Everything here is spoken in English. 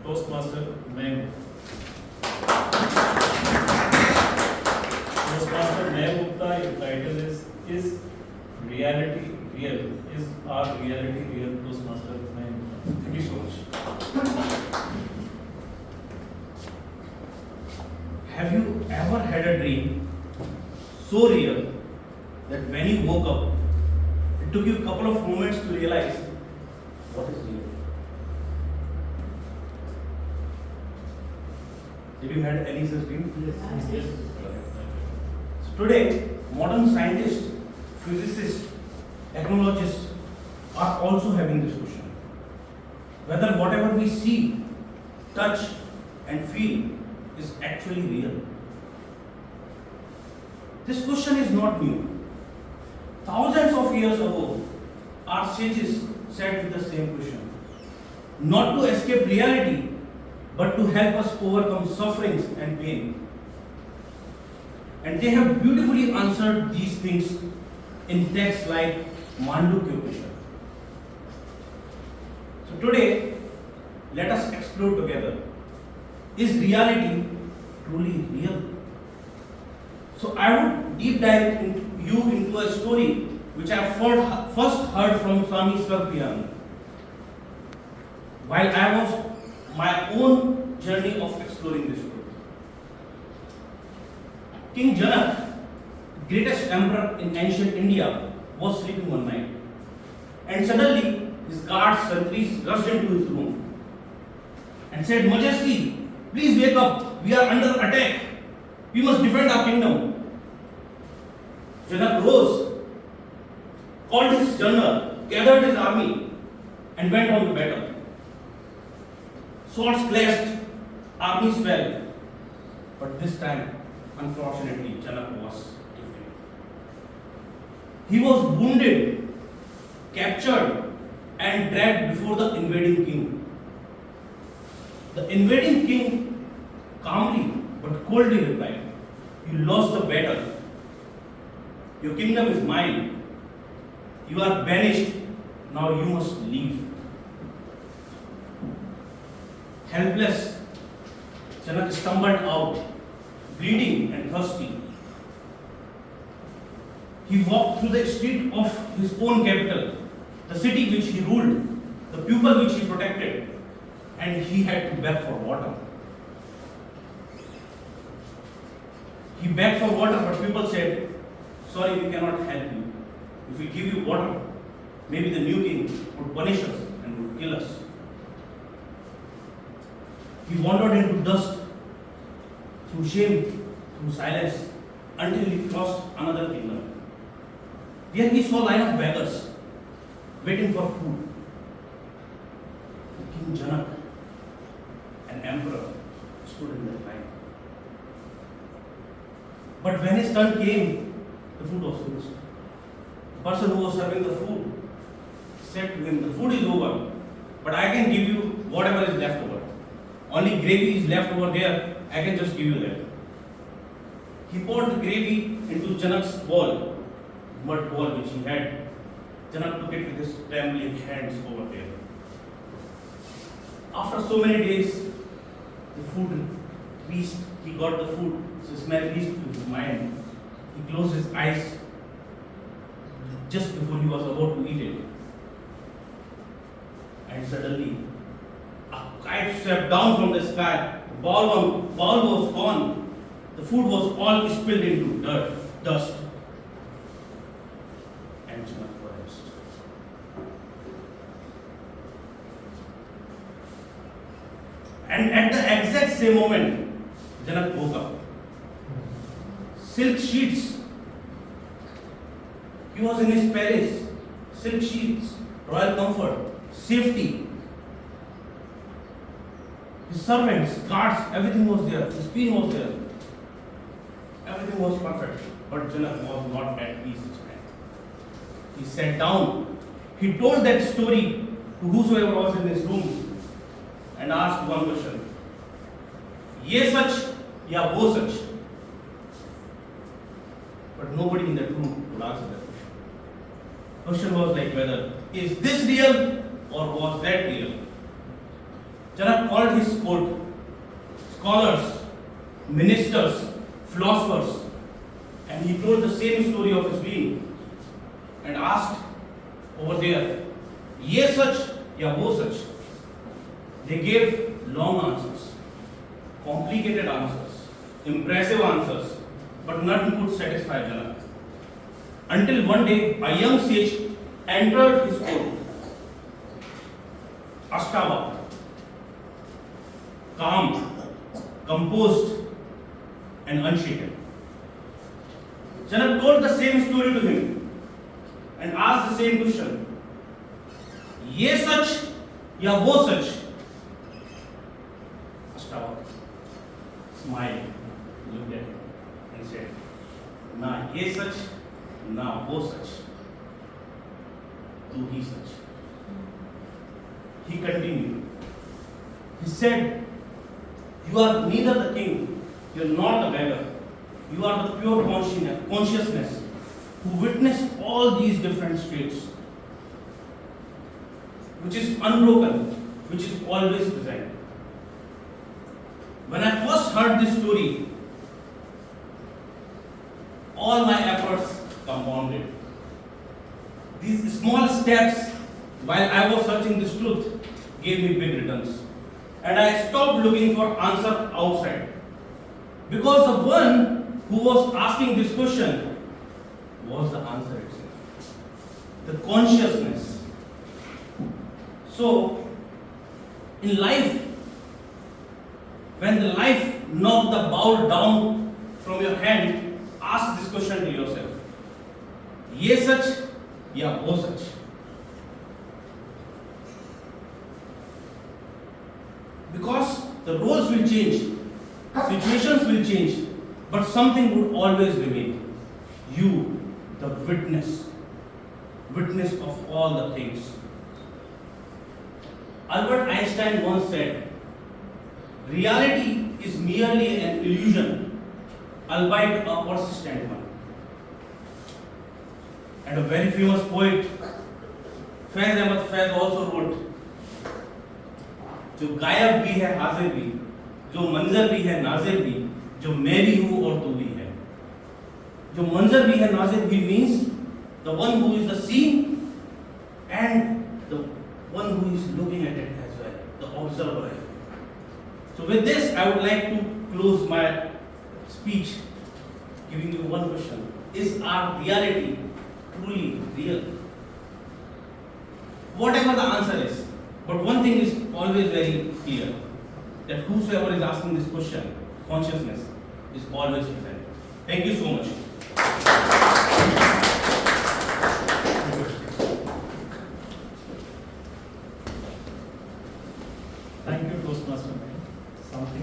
Toastmaster मैं Toastmaster मैं Gupta. Your title is reality real? Is our reality real? Toastmaster मैं Gupta. Thank you so much. Have you ever had a dream so real that when you woke up, it took you a couple of moments to realize what is real? Did you had any such dream? Yes. So today, modern scientists, physicists, technologists are also having this question. Whether whatever we see, touch and feel is actually real. This question is not new. Thousands of years ago, our sages sat with the same question. Not to escape reality, but to help us overcome sufferings and pain. And they have beautifully answered these things in texts like Mandukya Upanishad. So today, let us explore together. Is reality truly real? So I would deep dive into a story which I first heard from Swami Swarpiyani while I was my own journey of exploring this world. King Janak, greatest emperor in ancient India, was sleeping one night, and suddenly his guards sentries rushed into his room and said, "Majesty, please wake up. We are under attack. We must defend our kingdom." Janak rose, called his general, gathered his army, and went on to battle. Swords clashed, armies fell. But this time, unfortunately, Janak was defeated. He was wounded, captured, and dragged before the invading king. The invading king calmly but coldly replied, "You lost the battle. Your kingdom is mine. You are banished. Now you must leave." Helpless, Janak stumbled out, bleeding and thirsty. He walked through the street of his own capital, the city which he ruled, the people which he protected, and he had to beg for water. He begged for water, but people said, "Sorry, we cannot help you. If we give you water, maybe the new king would punish us and would kill us." He wandered into dust, through shame, through silence, until he crossed another kingdom. There he saw a line of beggars waiting for food. King Janak, an emperor, stood in that line. But when his turn came, the food was finished. The person who was serving the food said to him, "The food is over, but I can give you whatever is left over. Only gravy is left over there, I can just give you that." He poured the gravy into Janak's bowl, mud bowl which he had. Janak took it with his trembling hands over there. After so many days, the food reached, he got the food, so smell reached to his mind. He closed his eyes just before he was about to eat it. And suddenly, a kite swept down from the sky. The bowl was gone. The food was all spilled into dust. And Janak collapsed. And at the exact same moment, Janak woke up. Silk sheets. He was in his palace. Silk sheets, royal comfort, safety. His servants, guards, everything was there. His queen was there. Everything was perfect. But Janak was not at peace this time. He sat down. He told that story to whosoever was in his room and asked one question. "Ye sach ya wo sach?" But nobody in that room could answer that question. Question was like whether is this real or was that real? Janak called his court scholars, ministers, philosophers, and he told the same story of his being and asked over there, ye such ya wo such. They gave long answers, complicated answers, impressive answers, but none could satisfy Janak. Until one day a young sage entered his court, Ashtavakra, calm, composed, and unshaken. Janak told the same story to him and asked the same question. Ye such ya wo such? Ashtavakra smiled, looked at him and said, Na ye such, na wo such. Tu hi such. He continued. He said, you are neither the king, you are not the beggar. You are the pure consciousness who witnessed all these different states, which is unbroken, which is always present. When I first heard this story, all my efforts compounded. These small steps, while I was searching this truth, gave me big returns. And I stopped looking for answer outside. Because the one who was asking this question was the answer itself. The consciousness. So, in life, when the life knocked the bowl down from your hand, ask this question to yourself. Ye such ya wo such? Because the roles will change, situations will change, but something would always remain. You, the witness of all the things. Albert Einstein once said, reality is merely an illusion, albeit a persistent one. And a very famous poet, Faiz Ahmad Faiz, also wrote, जो गायब भी है हाजिर भी, जो मंजर भी है नाजिर भी, जो मैं भी हूँ और तू भी है. जो मंजर भी है नाजिर भी means the one who is the seen and the one who is looking at it as well, the observer as well. So with this, I would like to close my speech giving you one question. Is our reality truly real? Whatever the answer is, but one thing is always very clear, that whosoever is asking this question, consciousness, is always present. Thank you so much.